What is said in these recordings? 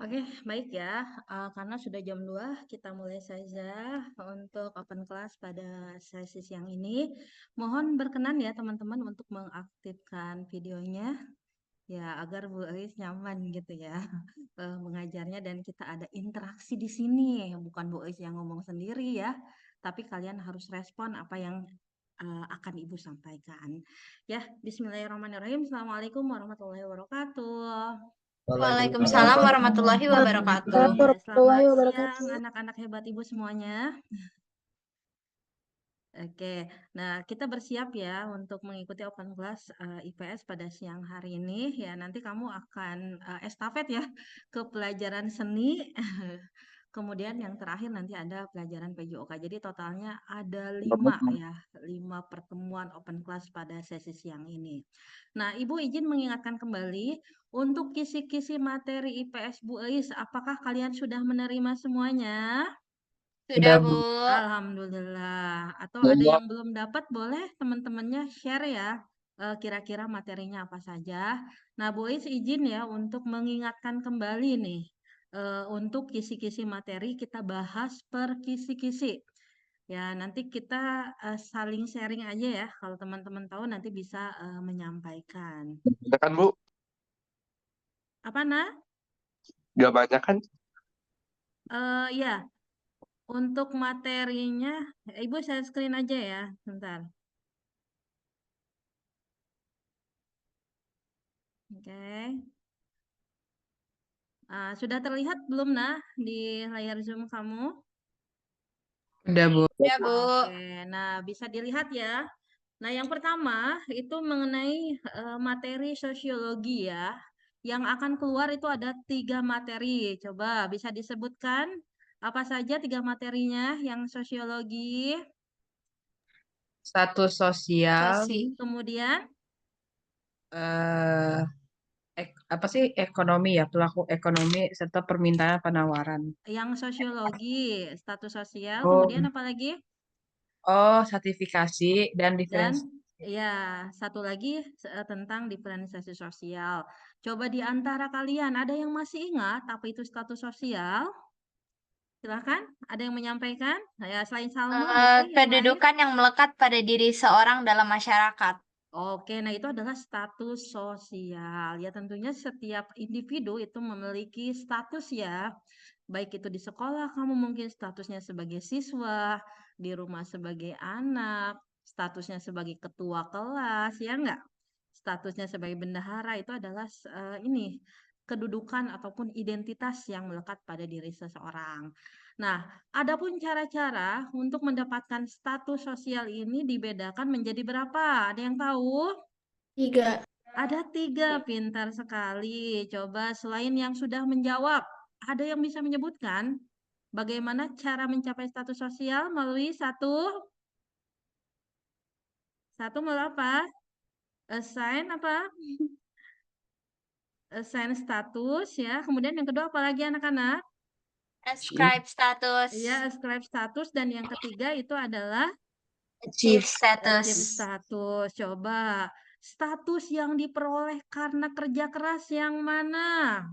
Oke, baik ya. Karena sudah jam 2, kita mulai saja untuk open class pada sesi siang ini. Mohon berkenan ya teman-teman untuk mengaktifkan videonya ya agar Bu Elis nyaman gitu ya mengajarnya dan kita ada interaksi di sini. Bukan Bu Elis yang ngomong sendiri ya, tapi kalian harus respon apa yang akan Ibu sampaikan. Ya, Bismillahirrahmanirrahim. Assalamualaikum warahmatullahi wabarakatuh. Waalaikumsalam warahmatullahi wabarakatuh. Oke, selamat Warahmatullahi siang wabarakatuh. anak-anak hebat Ibu semuanya. Oke, nah kita bersiap ya untuk mengikuti open class IPS pada siang hari ini. Ya, nanti kamu akan estafet ya ke pelajaran seni. Kemudian yang terakhir nanti ada pelajaran PJOK. Jadi totalnya ada 5 ya, 5 pertemuan open class pada sesi siang ini. Nah, Ibu izin mengingatkan kembali untuk kisi-kisi materi IPS Bu Eis, apakah kalian sudah menerima semuanya? Sudah, Bu. Alhamdulillah. Atau ada yang belum dapat, boleh teman-temannya share ya, kira-kira materinya apa saja. Nah, Bu Is izin ya untuk mengingatkan kembali nih, untuk kisi-kisi materi kita bahas per kisi-kisi. Ya, nanti kita saling sharing aja ya. Kalau teman-teman tahu nanti bisa menyampaikan. Ya kan Bu? Apa nah? Gak banyak kan? Ya, untuk materinya, Ibu share screen aja ya, bentar. Oke. Sudah terlihat belum nah di layar Zoom kamu? Sudah, Bu. Ya, Bu. Oke, nah bisa dilihat ya. Nah, yang pertama itu mengenai materi sosiologi ya. Yang akan keluar itu ada 3 materi. Coba bisa disebutkan apa saja 3 materinya yang sosiologi. Status sosial, Kemudian eh, apa sih ekonomi ya, pelaku ekonomi serta permintaan penawaran. yang sosiologi, status sosial, Oh, kemudian apa lagi? sertifikasi dan Dan diferensiasi. ya, satu lagi tentang diferensiasi sosial. Coba di antara kalian ada yang masih ingat apa itu status sosial? Silahkan, ada yang menyampaikan? Nah, ya, selain Salma, boleh yang lain? Kedudukan yang melekat pada diri seorang dalam masyarakat. Oke, nah itu adalah status sosial. Ya, tentunya setiap individu itu memiliki status ya. Baik itu di sekolah, kamu mungkin statusnya sebagai siswa, di rumah sebagai anak, statusnya sebagai ketua kelas, ya enggak? Statusnya sebagai bendahara itu adalah ini kedudukan ataupun identitas yang melekat pada diri seseorang. Nah, adapun cara-cara untuk mendapatkan status sosial ini dibedakan menjadi berapa? Ada yang tahu? 3. Ada 3, pintar sekali. Coba selain yang sudah menjawab, ada yang bisa menyebutkan bagaimana cara mencapai status sosial melalui satu melalui apa? Assign apa? Assign status ya. Kemudian yang kedua apa lagi anak-anak? Ascribe status. Ya, ascribe status dan yang ketiga itu adalah Achieve achieve status. status. Coba status yang diperoleh karena kerja keras yang mana?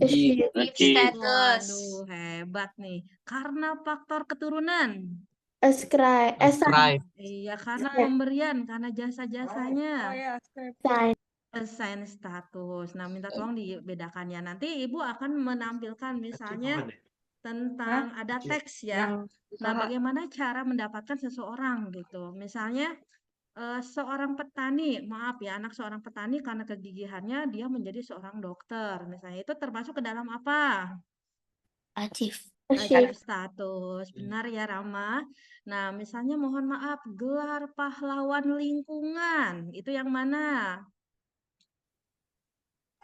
Achieve status. Waduh, hebat nih. Karena faktor keturunan. Ascribe. Assign. Iya, karena pemberian, karena jasa-jasanya. Assign. Assign status. Nah, minta tolong dibedakan ya. Nanti Ibu akan menampilkan misalnya tentang ada teks ya. Nah, bagaimana cara mendapatkan seseorang gitu. Misalnya seorang petani, maaf ya, anak seorang petani karena kegigihannya dia menjadi seorang dokter. Misalnya itu termasuk ke dalam apa? Achieve. Achieve status. Benar ya, Rama. Nah, misalnya mohon maaf, gelar pahlawan lingkungan. Itu yang mana?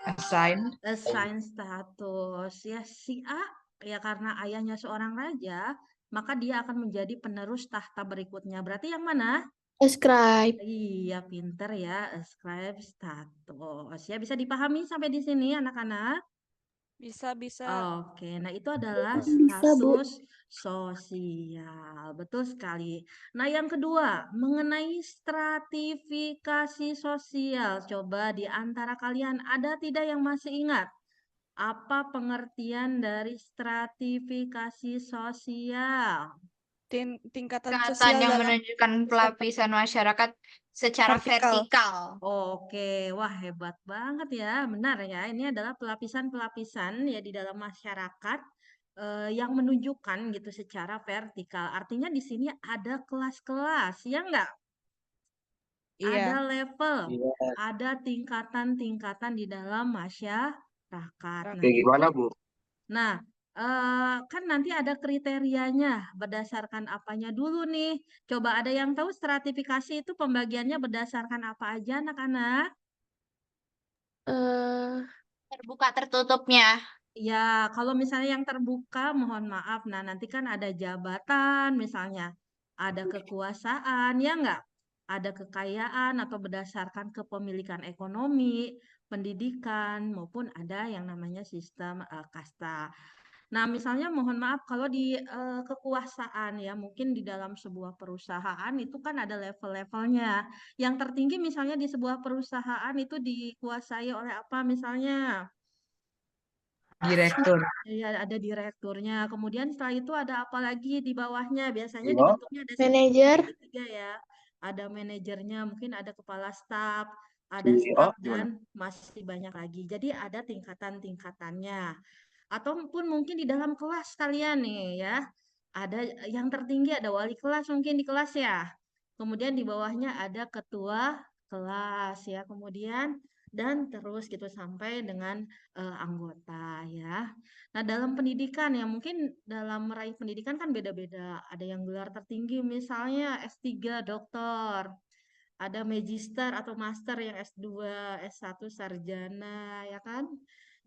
Assign. Assign status. Ya, si A, ya karena ayahnya seorang raja, maka dia akan menjadi penerus tahta berikutnya. Berarti yang mana? Ascribe. Iya, pinter ya. Ascribe status. Ya, bisa dipahami sampai di sini, anak-anak? Bisa. Oke, nah itu adalah Bisa, Bu. status sosial. Betul sekali. Nah, yang kedua, mengenai stratifikasi sosial. Coba di antara kalian ada tidak yang masih ingat? Apa pengertian dari stratifikasi sosial? Tingkatan Tingkatan sosial yang dalam menunjukkan pelapisan masyarakat secara vertikal. vertikal. Oke, wah hebat banget ya, benar ya. Ini adalah pelapisan-pelapisan ya di dalam masyarakat yang menunjukkan gitu secara vertikal. Artinya di sini ada kelas-kelas, ya enggak? Ada Iya. level, Iya. ada tingkatan-tingkatan di dalam masyarakat. Nah, Kayak gimana, Bu? Nah, kan nanti ada kriterianya berdasarkan apanya dulu nih. Coba ada yang tahu stratifikasi itu pembagiannya berdasarkan apa aja anak-anak? Eh, Terbuka tertutupnya. Ya, kalau misalnya yang terbuka, mohon maaf. Nah, nanti kan ada jabatan, misalnya ada kekuasaan, ya enggak? Ada kekayaan atau berdasarkan kepemilikan ekonomi, pendidikan, maupun ada yang namanya sistem kasta. Nah, misalnya mohon maaf kalau di kekuasaan ya, mungkin di dalam sebuah perusahaan itu kan ada level-levelnya. Yang tertinggi misalnya di sebuah perusahaan itu dikuasai oleh apa misalnya? Direktur. Ya, ada direkturnya. Kemudian setelah itu ada apa lagi di bawahnya? Biasanya Iya. dibentuknya ada Manajer. segitiga ya. Ada manajernya, mungkin ada kepala staf, ada CEO staf gimana? dan masih banyak lagi. Jadi ada tingkatan-tingkatannya. Ataupun mungkin di dalam kelas kalian nih ya. Ada yang tertinggi ada wali kelas mungkin di kelas ya. Kemudian di bawahnya ada ketua kelas ya. Kemudian dan terus gitu sampai dengan anggota ya. Nah, dalam pendidikan ya mungkin dalam meraih pendidikan kan beda-beda. Ada yang gelar tertinggi misalnya S3 doktor, ada magister atau master yang S2, S1 sarjana ya kan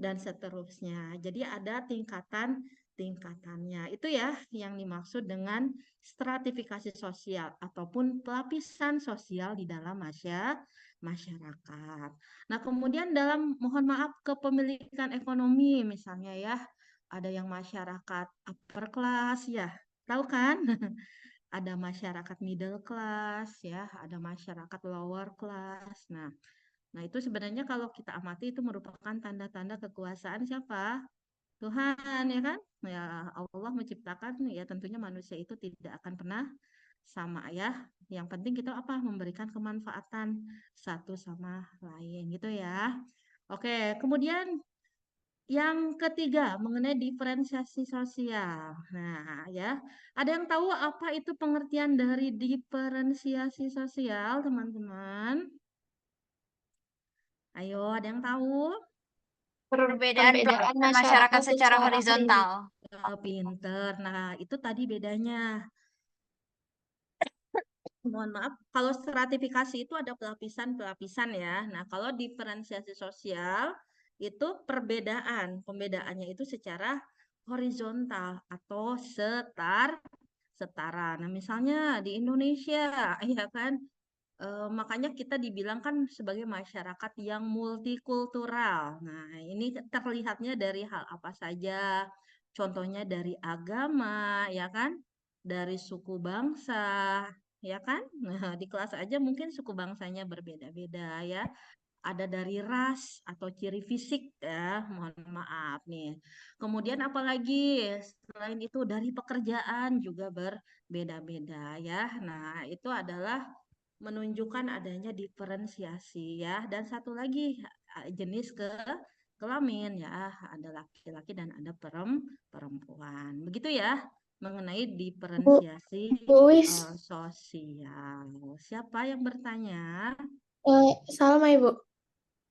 dan seterusnya. Jadi ada tingkatannya. Itu ya yang dimaksud dengan stratifikasi sosial ataupun pelapisan sosial di dalam masyarakat. Nah, kemudian dalam mohon maaf kepemilikan ekonomi misalnya ya, ada yang masyarakat upper class ya. Tahu kan? Ada masyarakat middle class ya, ada masyarakat lower class. Nah itu sebenarnya kalau kita amati itu merupakan tanda-tanda kekuasaan siapa? Tuhan ya kan? Ya Allah menciptakan ya tentunya manusia itu tidak akan pernah sama ya. Yang penting kita apa? Memberikan kemanfaatan satu sama lain gitu ya. Oke, kemudian yang ketiga, mengenai diferensiasi sosial. Nah, ya, ada yang tahu apa itu pengertian dari diferensiasi sosial, teman-teman? Ayo, ada yang tahu? Perbedaan pelapisan masyarakat secara horizontal. Pinter. Nah, itu tadi bedanya. Mohon maaf, kalau stratifikasi itu ada pelapisan-pelapisan ya. Nah, kalau diferensiasi sosial itu pembedaannya itu secara horizontal atau setara. Nah, misalnya di Indonesia, ya kan, makanya kita dibilang kan sebagai masyarakat yang multikultural. Nah, ini terlihatnya dari hal apa saja? Contohnya dari agama, ya kan? Dari suku bangsa, ya kan? Nah, di kelas aja mungkin suku bangsanya berbeda-beda ya. Ada dari ras atau ciri fisik ya, mohon maaf nih. Kemudian apalagi selain itu dari pekerjaan juga berbeda-beda ya. Nah, itu adalah menunjukkan adanya diferensiasi ya. Dan satu lagi jenis kelamin ya, ada laki-laki dan ada perempuan. Begitu ya mengenai diferensiasi Bu Wis. sosial. Siapa yang bertanya? Salma Ibu.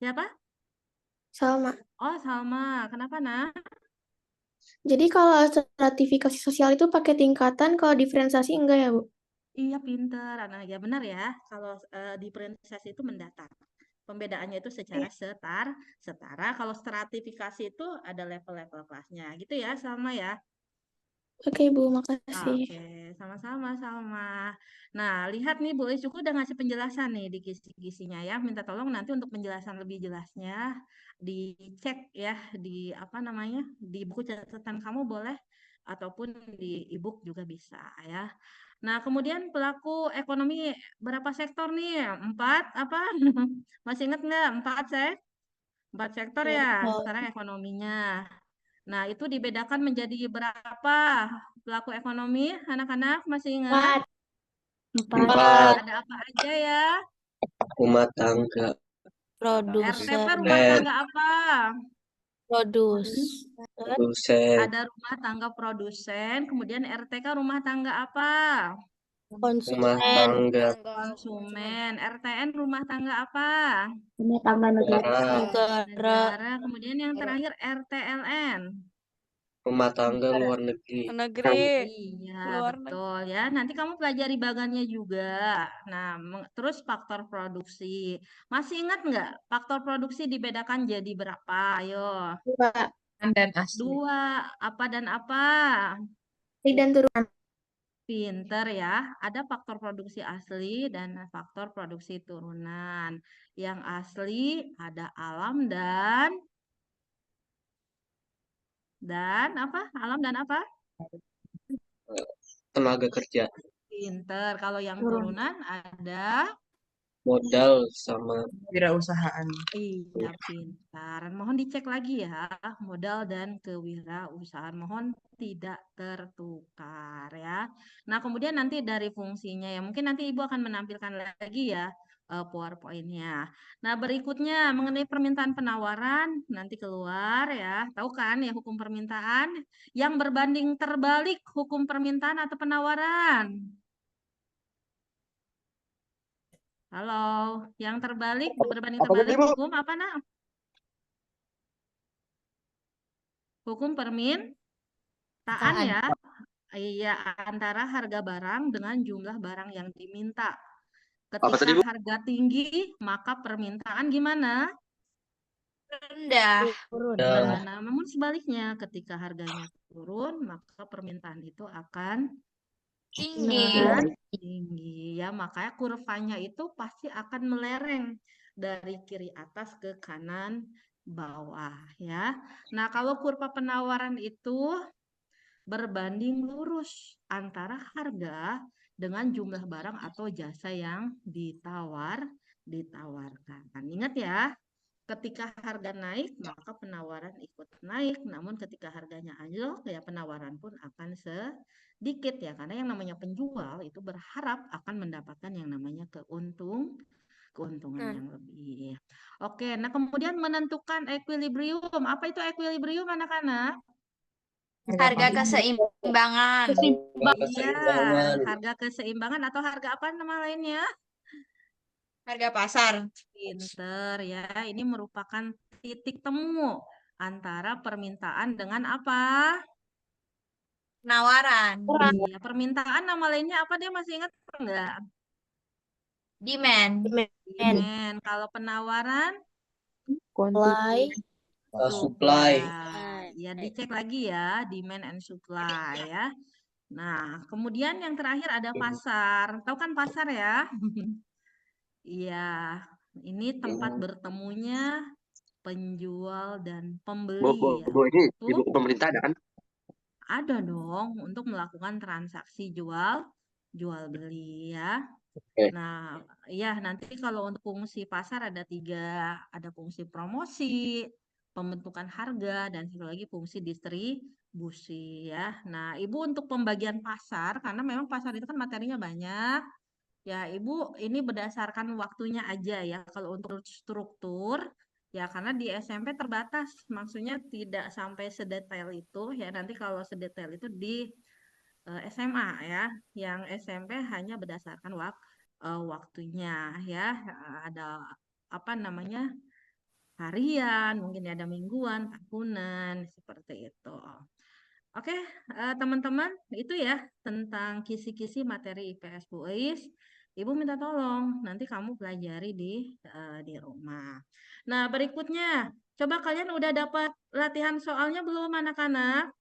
Siapa? Salma. Oh, Salma. Kenapa, nak? Jadi kalau stratifikasi sosial itu pakai tingkatan, kalau diferensiasi enggak ya, Bu? Iya, pinter. Nah, ya benar ya. Kalau diferensiasi itu mendatar. Pembedaannya itu secara setara. Kalau stratifikasi itu ada level-level kelasnya. Gitu ya, Salma ya. Oke, Bu, makasih. Oke, sama-sama, Salma. Nah, lihat nih, Bu Isyuku udah ngasih penjelasan nih di kisi-kisinya ya. Minta tolong nanti untuk penjelasan lebih jelasnya dicek ya di apa namanya di buku catatan kamu boleh ataupun di e-book juga bisa ya. Nah, kemudian pelaku ekonomi berapa sektor nih? 4 apa? Masih ingat nggak? 4 4 sektor Iya, ya, betul. sekarang ekonominya. Nah, itu dibedakan menjadi berapa pelaku ekonomi? Anak-anak masih ingat? 4. 4. Ada apa aja ya? Rumah tangga, RTP Produsen, rumah tangga apa? produsen, produsen, Ada rumah tangga produsen, kemudian RTK rumah tangga apa? rumah konsumen, tangga, Konsumen. RTN rumah tangga apa? rumah tangga negara, negara, Negara. Kemudian yang terakhir RTLN. rumah tangga luar negeri. Iya, betul ya. Nanti kamu pelajari bagannya juga. Nah, terus faktor produksi. Masih ingat nggak? Faktor produksi dibedakan jadi berapa? Ayo. 2. Dan asli. 2. Apa dan apa? Asli dan turunan. Pinter ya. Ada faktor produksi asli dan faktor produksi turunan. Yang asli ada alam dan apa? Alam dan apa? Tenaga kerja, Pinter. Kalau yang Turun. turunan ada modal sama Wirausahaan. iya, pintar. Mohon dicek lagi ya, modal dan kewirausahaan. Mohon tidak tertukar ya. Nah, kemudian nanti dari fungsinya ya, mungkin nanti Ibu akan menampilkan lagi ya PowerPoint-nya. Nah, berikutnya mengenai permintaan penawaran, nanti keluar ya. Tahu kan ya hukum permintaan? Yang berbanding terbalik hukum permintaan atau penawaran? Halo, yang terbalik, berbanding Apa tadi, terbalik Bu? hukum apa, Nak? Hukum permintaan ya. Iya, antara harga barang dengan jumlah barang yang diminta. Apa tadi, Ketika Bu? harga tinggi, maka permintaan gimana? Rendah. dan Nah, namun sebaliknya, ketika harganya turun, maka permintaan itu akan Tinggi. tinggi ya. Makanya kurvanya itu pasti akan melereng dari kiri atas ke kanan bawah ya. Nah, kalau kurva penawaran itu berbanding lurus antara harga dengan jumlah barang atau jasa yang ditawarkan. Ingat ya, ketika harga naik, maka penawaran ikut naik. Namun ketika harganya anjlok, ya penawaran pun akan sedikit ya. Karena yang namanya penjual itu berharap akan mendapatkan yang namanya keuntungan yang lebih. Oke, nah kemudian menentukan equilibrium. Apa itu equilibrium anak-anak? Harga keseimbangan. harga Iya, keseimbangan, harga keseimbangan atau harga apa nama lainnya? Harga pasar. Pinter ya, ini merupakan titik temu antara permintaan dengan apa? Penawaran. Iya, permintaan nama lainnya apa dia masih ingat enggak? Demand. Demand. Kalau penawaran? Supply, supply, Ya, dicek lagi ya, demand and supply ya. Nah, kemudian yang terakhir ada pasar. Tahu kan pasar ya? Iya, ini tempat bertemunya penjual dan Bu, pembeli ya. ini Itu di buku pemerintah ada kan? ada dong untuk melakukan transaksi jual beli ya. Oke. Nah, ya nanti kalau untuk fungsi pasar ada 3, ada fungsi promosi, pembentukan harga, dan satu lagi fungsi distribusi ya. Nah, Ibu untuk pembagian pasar, karena memang pasar itu kan materinya banyak, ya Ibu ini berdasarkan waktunya aja ya. Kalau untuk struktur, ya karena di SMP terbatas, maksudnya tidak sampai sedetail itu, ya nanti kalau sedetail itu di SMA ya, yang SMP hanya berdasarkan waktunya ya. Ada apa namanya harian, mungkin ada mingguan, tahunan, seperti itu. Oke, teman-teman, itu ya tentang kisi-kisi materi IPS Boys. Ibu minta tolong, nanti kamu pelajari di rumah. Nah, berikutnya, coba kalian udah dapat latihan soalnya belum anak-anak?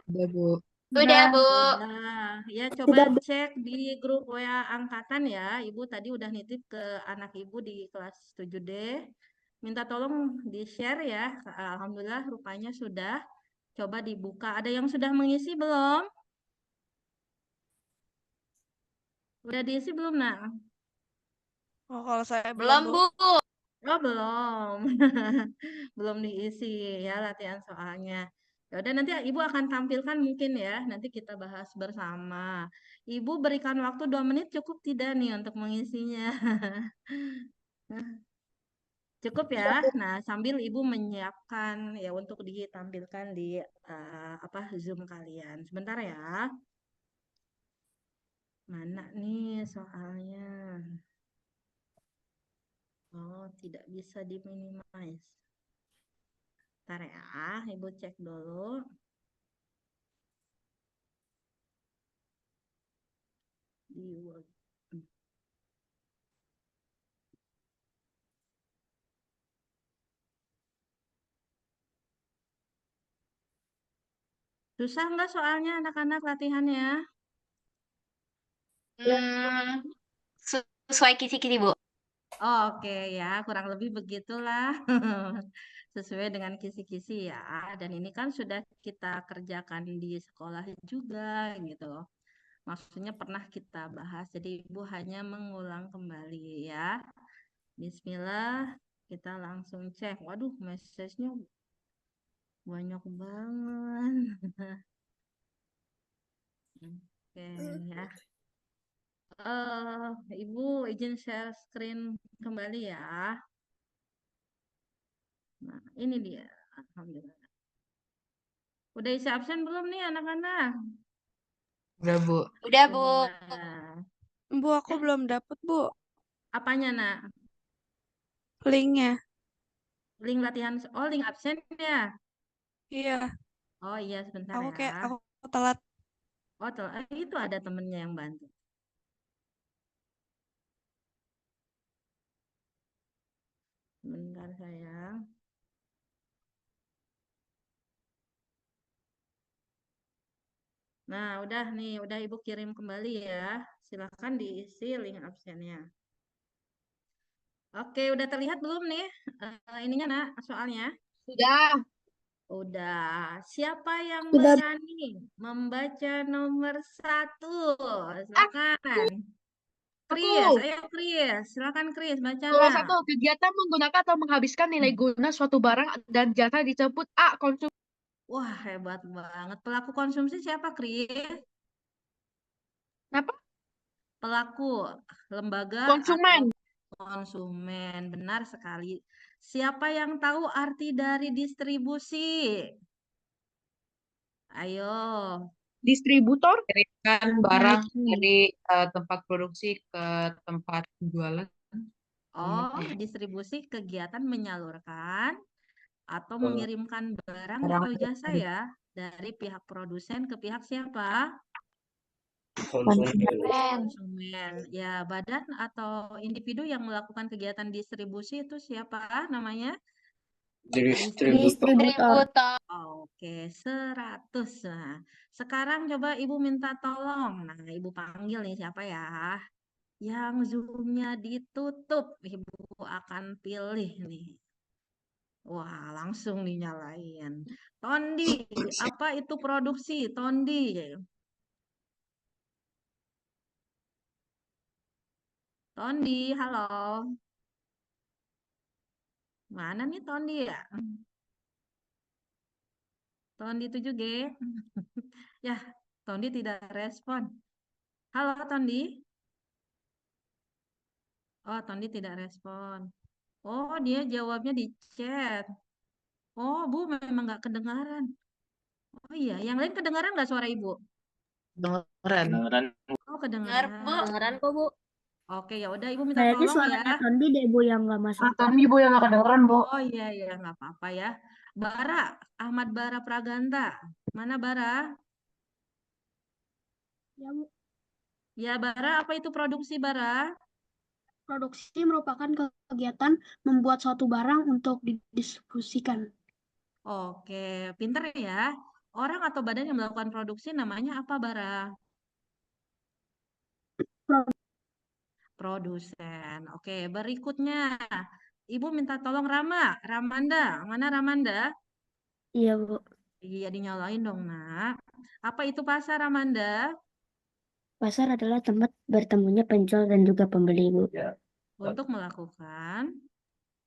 Udah, Bu. Udah, Bu. Udah, ya coba cek di grup WA angkatan ya. Ibu tadi udah nitip ke anak ibu di kelas 7D. Minta tolong di-share ya. Alhamdulillah rupanya sudah. Coba dibuka. Ada yang sudah mengisi belum? Udah diisi belum, Nak? Oh, kalau saya Belum, Bu. Oh, belum. Belum diisi ya latihan soalnya. Ya udah nanti Ibu akan tampilkan mungkin ya. Nanti kita bahas bersama. Ibu berikan waktu 2 menit cukup tidak nih untuk mengisinya? Cukup ya. Nah, sambil Ibu menyiapkan ya untuk ditampilkan di apa Zoom kalian. Sebentar ya. Mana nih soalnya? Oh, tidak bisa di-minimize. Bentar ya, Ibu cek dulu. Di Word. Susah nggak soalnya anak-anak latihannya? Sesuai kisi-kisi, Bu. Oke ya, kurang lebih begitulah. Sesuai dengan kisi-kisi ya. Dan ini kan sudah kita kerjakan di sekolah juga gitu. Maksudnya pernah kita bahas, jadi Ibu hanya mengulang kembali ya. Bismillah, kita langsung cek. Waduh, message-nya banyak banget. Oke ya. Ibu izin share screen kembali ya. Nah, ini dia. Alhamdulillah. Udah isi absen belum nih anak-anak? Udah, Bu. Udah, Bu. Nah, Bu, aku belum dapet, Bu, apanya nak? linknya. Link latihan, oh link absen ya? Iya, Oh iya sebentar aku ya. aku telat. Oh itu ada temennya yang bantu. Bentar sayang. Nah udah nih, udah Ibu kirim kembali ya. Silahkan diisi link absennya. Oke, udah terlihat belum nih ininya nak soalnya? Sudah. Udah. Siapa yang Sudah. berani membaca nomor 1? Silakan. Chris, ayo Chris. Silakan Chris, Nomor bacalah. 1, kegiatan menggunakan atau menghabiskan nilai guna suatu barang dan jasa disebut A. Konsumsi. Wah, hebat banget. Pelaku konsumsi siapa, Chris? Kenapa? Pelaku lembaga Konsumen. atau konsumen. Benar sekali. Siapa yang tahu arti dari distribusi? Ayo. Distributor. Kirimkan barang dari tempat produksi ke tempat jualan. Oh, distribusi kegiatan menyalurkan atau Ke mengirimkan barang Barang atau jasa ya dari pihak produsen ke pihak siapa? konsumen. Konsumen. Ya, badan atau individu yang melakukan kegiatan distribusi itu siapa namanya? Distributor. Distributor. Oke, 100. Nah, sekarang coba Ibu minta tolong. Nah, Ibu panggil nih siapa ya? Yang Zoom-nya ditutup. Ibu akan pilih nih. Wah, langsung dinyalain. Tondi, apa itu produksi? Tondi. Tondi, halo. Mana nih Tondi ya? Tondi 7G. Ya, Tondi tidak respon. Halo Tondi. Oh, Tondi tidak respon. Oh, dia jawabnya di chat. Oh, Bu, memang nggak kedengaran. Oh iya, yang lain kedengaran nggak suara Ibu? Dengeran. Oh, Dengar, Bu. kedengaran. kok, Bu. Oke, ya udah Ibu minta Kayaknya tolong ya. suaranya Tondi deh, Bu, yang nggak masuk. Tondi, Bu, yang nggak kedengeran, Bu. Oh iya, iya, nggak apa-apa ya. Bara, Ahmad Bara Praganta. Mana Bara? Ya, Bu. Ya, Bara, apa itu produksi Bara? Produksi merupakan kegiatan membuat suatu barang untuk didistribusikan. Oke, pinter ya. Orang atau badan yang melakukan produksi namanya apa, Bara? Produsen. Oke, berikutnya. Ibu minta tolong Rama. Ramanda. Mana Ramanda? Iya, Bu. Iya, dinyalain dong, nak. Apa itu pasar, Ramanda? Pasar adalah tempat bertemunya penjual dan juga pembeli, Bu. Untuk melakukan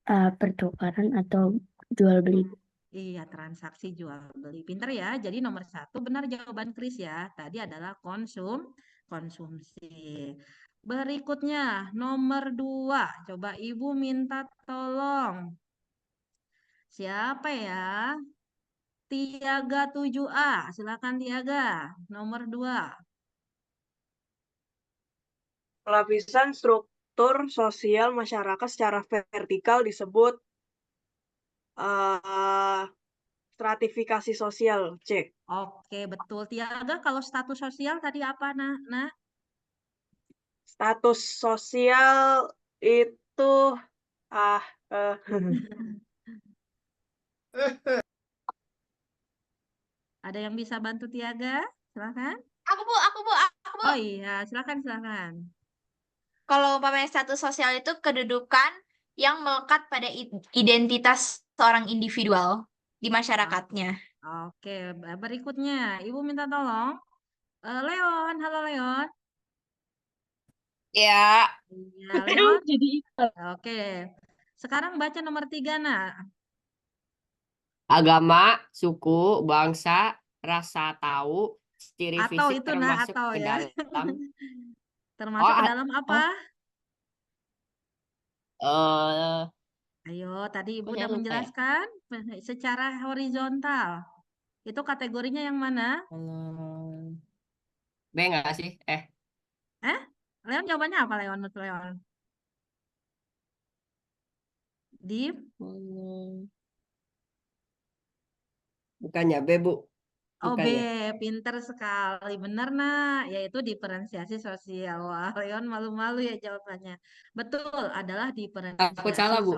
Pertukaran atau jual beli. Iya, transaksi jual beli. Pinter ya. Jadi nomor 1 benar jawaban Kris ya. Tadi adalah konsumsi. Berikutnya nomor 2. Coba Ibu minta tolong. Siapa ya? Tiaga 7A. Silakan Tiaga. Nomor 2. Lapisan struktur sosial masyarakat secara vertikal disebut stratifikasi sosial, C. Oke, betul. Tiaga, kalau status sosial tadi apa, Nak? Status sosial itu Ada yang bisa bantu Tiaga? Silakan. Aku Bu. Oh iya, silakan. Kalau umpamanya status sosial itu kedudukan yang melekat pada identitas seorang individual di masyarakatnya. Oke, berikutnya Ibu minta tolong. Leon, halo Leon. Ya. Iya, Leon. Oke. Sekarang baca nomor 3, Nak. Agama, suku, bangsa, rasa tahu, ciri Atau fisik itu, Nak, termasuk atau ke ya. dalam Termasuk ke dalam apa? Ayo, tadi Ibu saya udah lupa ya. menjelaskan secara horizontal. Itu kategorinya yang mana? B nggak sih? Leon jawabannya apa, Leon? Menurut Leon? Di Bukannya B, Bu. Oh, B, Bukannya. pinter sekali. Benar, Nak. Yaitu diferensiasi sosial. Wah, Leon malu-malu ya jawabannya. Betul, adalah Aku diferensiasi salah, Bu.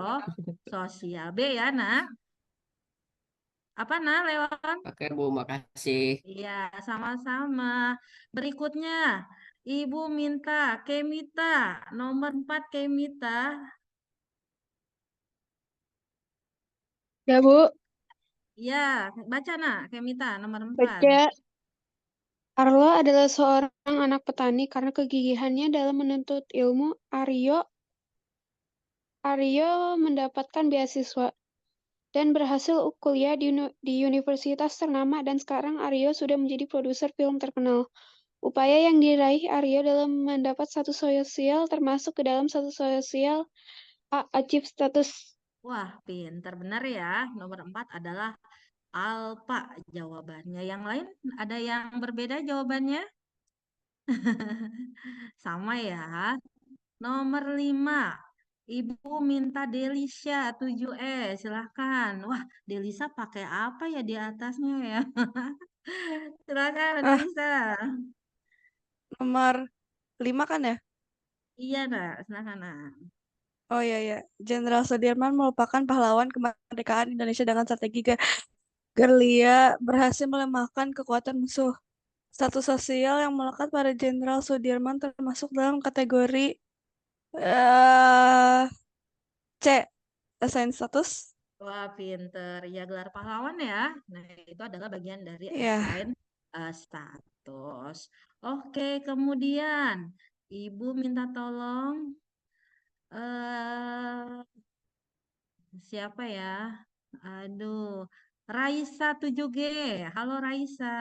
sosial. B ya, Nak. Apa, Nak, Leon? Oke, Bu, makasih. Iya, sama-sama. Berikutnya, Ibu minta Kemita. Nomor 4, Kemita. Ya, Bu. Iya, baca, Nak. Kemita, nomor 4. Baca. Arlo adalah seorang anak petani karena kegigihannya dalam menuntut ilmu. Aryo mendapatkan beasiswa dan berhasil kuliah di universitas ternama dan sekarang Aryo sudah menjadi produser film terkenal. Upaya yang diraih Aryo dalam mendapat status sosial termasuk ke dalam status sosial achieve status. Wah, pinter benar ya. Nomor 4 adalah Alpa jawabannya. Yang lain ada yang berbeda jawabannya? Sama ya. Nomor 5. Ibu minta Delisha 7E. Silahkan. Wah, Delisa pakai apa ya di atasnya ya? Silahkan, Delisa. Nomor 5 kan ya? Iya, Nak. Silahkan, Nak. Oh iya. Jenderal Sudirman merupakan pahlawan kemerdekaan Indonesia dengan strategi gerilya berhasil melemahkan kekuatan musuh. Status sosial yang melekat pada Jenderal Sudirman termasuk dalam kategori C. Assign status. Wah, pinter. Ya, gelar pahlawan ya. Nah, itu adalah bagian dari Iya. assign status. Oke, kemudian Ibu minta tolong siapa ya? Aduh, Raisa 7G. Halo Raisa.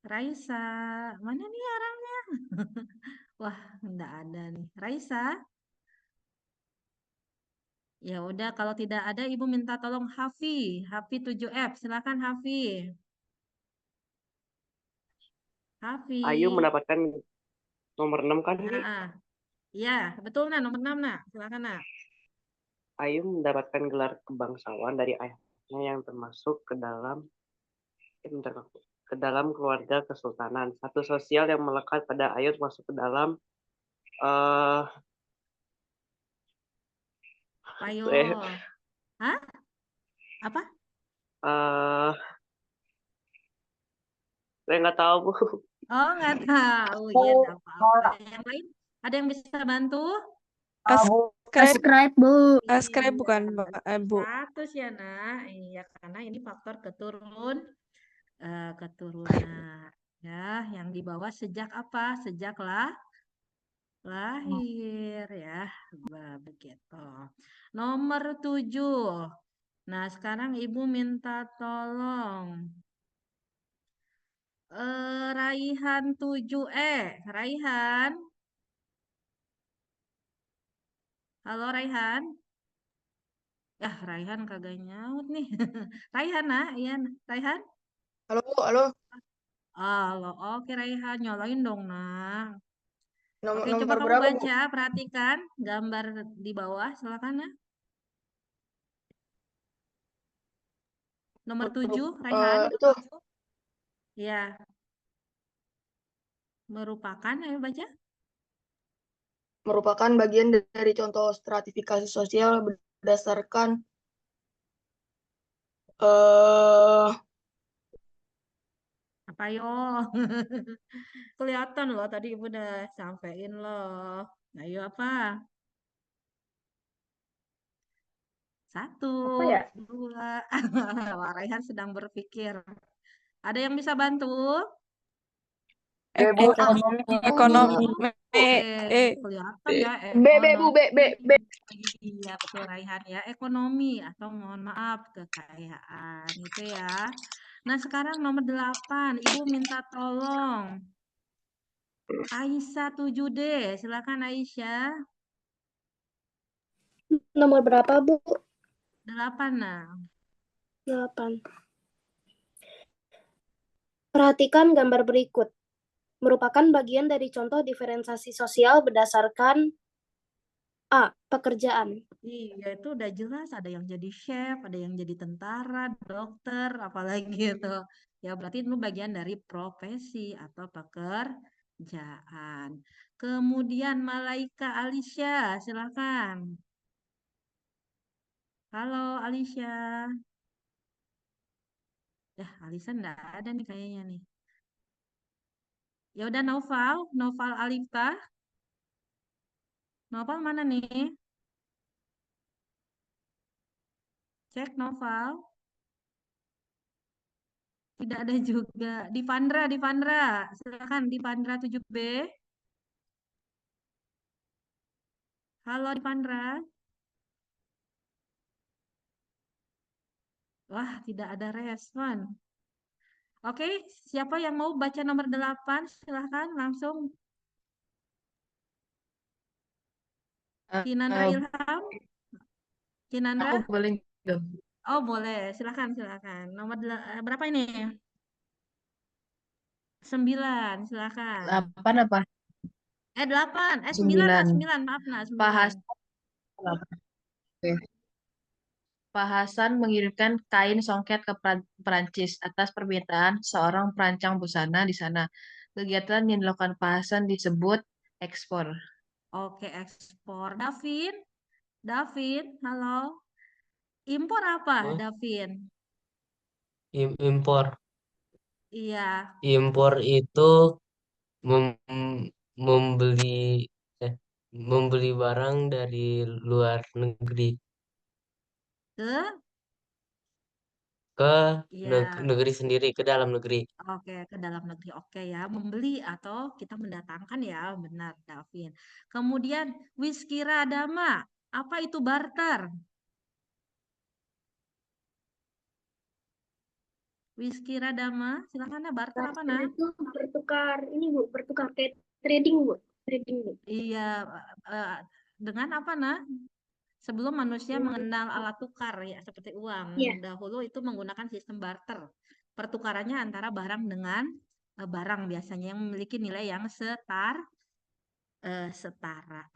Raisa, mana nih orangnya? Wah, enggak ada nih. Raisa? Ya udah, kalau tidak ada Ibu minta tolong Hafi 7F. Silakan Hafi. Ayu mendapatkan nomor 6 kan, Ki? Iya, betul nah, nomor 6 nah. Silakan nah. Ayu mendapatkan gelar kebangsawan dari ayahnya yang termasuk ke dalam keluarga kesultanan. Status sosial yang melekat pada Ayu masuk ke dalam Ayo. Hah? Apa? Saya nggak tahu, Bu. Oh, nggak tahu. Ya, nggak apa-apa. Yang lain? Ada yang bisa bantu? Subscribe, Bu. Subscribe bukan, Bu. Status ya, Nak. Iya, karena ini faktor keturunan. Ya, yang dibawa sejak apa? Sejak lahir ya. Begitu. Nomor 7. Nah, sekarang Ibu minta tolong. Raihan 7E. Raihan. Halo Raihan. Raihan kagak nyaut nih. Raihan, nah, iya, Raihan. Halo, halo. Halo, oke Raihan, nyalain dong, nah. Oke, coba Nomor kamu berapa, Bu? baca, perhatikan gambar di bawah, silakan ya. Nomor 7, Raihan. Itu Ya. Merupakan, ayo baca. merupakan bagian dari contoh stratifikasi sosial berdasarkan Apa yo? Kelihatan loh, tadi Ibu udah sampein loh. Ayo apa? 1, apa ya? 2. Wah, Raihan sedang berpikir. Ada yang bisa bantu? Bu. Ekonomi. Kelihatan ya B, Bu, B. Iya, betul Raihan ya. Ekonomi atau mohon maaf kekayaan itu ya. Nah, sekarang nomor 8. Ibu minta tolong. Aisyah 7D. Silakan Aisyah. Nomor berapa, Bu? 8, nah. 8. Perhatikan gambar berikut. Merupakan bagian dari contoh diferensiasi sosial berdasarkan A. Pekerjaan. Iya, itu udah jelas. Ada yang jadi chef, ada yang jadi tentara, dokter, apalagi itu. Ya, berarti itu bagian dari profesi atau pekerjaan. Kemudian Malaika Alisya, silakan. Halo Alisya. Alisya enggak ada nih kayaknya nih. Ya udah Noval Alifta. Noval mana nih? Cek Noval. Tidak ada juga. Divandra. Silakan Divandra 7B. Halo Divandra. Wah, tidak ada respon. Oke, siapa yang mau baca nomor 8? Silahkan langsung. Kinandra Ilham. Kinandra? Aku boleh dong. Oh, boleh. Silakan. Nomor berapa ini? 9, silakan. 8 apa? 8. 9 9. lah, 9. Maaf, nah, 9. Pak Hasan mengirimkan kain songket ke Perancis atas permintaan seorang perancang busana di sana. Kegiatan yang dilakukan Pak Hasan disebut ekspor. Oke, ekspor. Davin, halo. Impor apa, Davin? Impor. Iya. Impor itu membeli barang dari luar negeri ke Iya. negeri sendiri, ke dalam negeri. Oke, ke dalam negeri. Oke ya, membeli atau kita mendatangkan ya, benar, Davin. Kemudian Wiskira Dama, apa itu barter? Wiskira Dama, silakan barter apa nah? Itu bertukar ini, Bu, bertukar kayak trading, Bu. Bu. Iya, dengan apa nah? Sebelum manusia mengenal alat tukar ya, seperti uang. Dahulu itu menggunakan sistem barter. Pertukarannya antara barang dengan barang biasanya yang memiliki nilai yang setara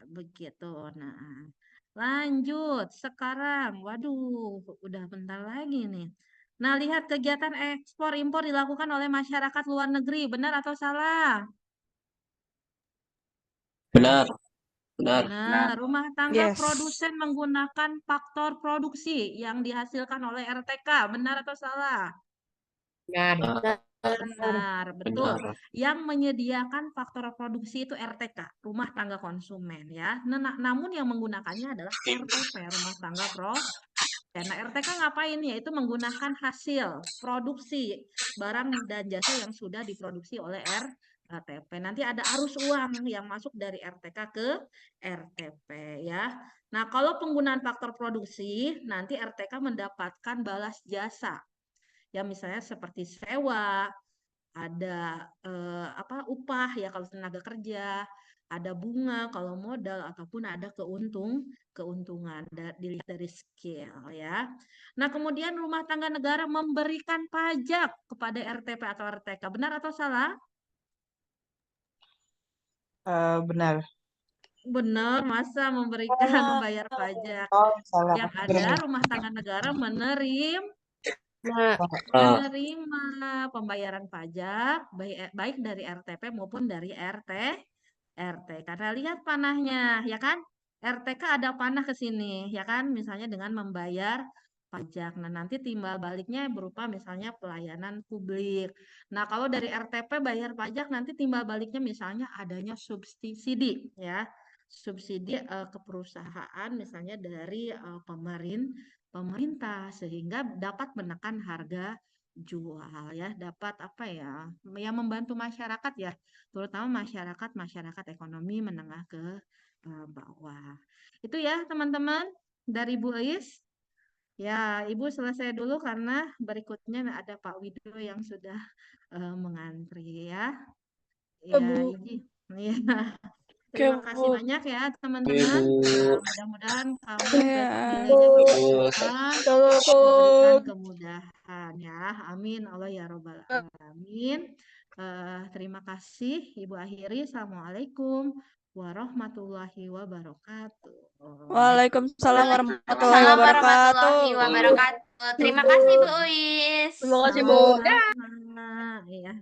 begitu. Nah, lanjut sekarang. Waduh, udah bentar lagi nih. Nah, lihat kegiatan ekspor impor dilakukan oleh masyarakat luar negeri, benar atau salah? Benar. Nah, rumah tangga produsen menggunakan faktor produksi yang dihasilkan oleh RTK, benar atau salah? Benar, betul. Yang menyediakan faktor produksi itu RTK, rumah tangga konsumen ya. Namun yang menggunakannya adalah RTP, rumah tangga produsen. Nah, RTK ngapain ya? Itu menggunakan hasil produksi barang dan jasa yang sudah diproduksi oleh KTP. Nanti ada arus uang yang masuk dari RTK ke RTP ya. Nah, kalau penggunaan faktor produksi, nanti RTK mendapatkan balas jasa. Ya, misalnya seperti sewa, ada upah ya kalau tenaga kerja, ada bunga kalau modal ataupun ada keuntungan dilihat dari skill ya. Nah, kemudian rumah tangga negara memberikan pajak kepada RTP atau RTK. Benar atau salah? Benar. Benar, masa membayar pajak. Oh, salah. Yang ada rumah tangga negara menerima pembayaran pajak baik dari RTP maupun dari RT. Karena lihat panahnya, ya kan? RTK ada panah ke sini, ya kan? Misalnya dengan membayar pajak. Nah, nanti timbal baliknya berupa misalnya pelayanan publik. Nah, kalau dari RTP bayar pajak nanti timbal baliknya misalnya adanya subsidi, ya. Subsidi ke perusahaan misalnya dari pemerintah sehingga dapat menekan harga jual ya, dapat yang membantu masyarakat ya, terutama masyarakat ekonomi menengah ke bawah. Itu ya teman-teman dari Bu Ais. Ya, Ibu selesai dulu karena berikutnya ada Pak Widodo yang sudah mengantri ya. Ya, Bu. izin. Ya. Terima kasih banyak ya teman-teman. Mudah-mudahan kamu besok nilainya berlimpah, diberikan kemudahan ya. Amin. Allah ya Robbal Alamin. Terima kasih. Ibu akhiri. Assalamualaikum warahmatullahi wabarakatuh. Waalaikumsalam warahmatullahi Assalamualaikum wabarakatuh. warahmatullahi wabarakatuh. Terima kasih Bu Uis. Terima kasih Bu. Sama-sama. Iya.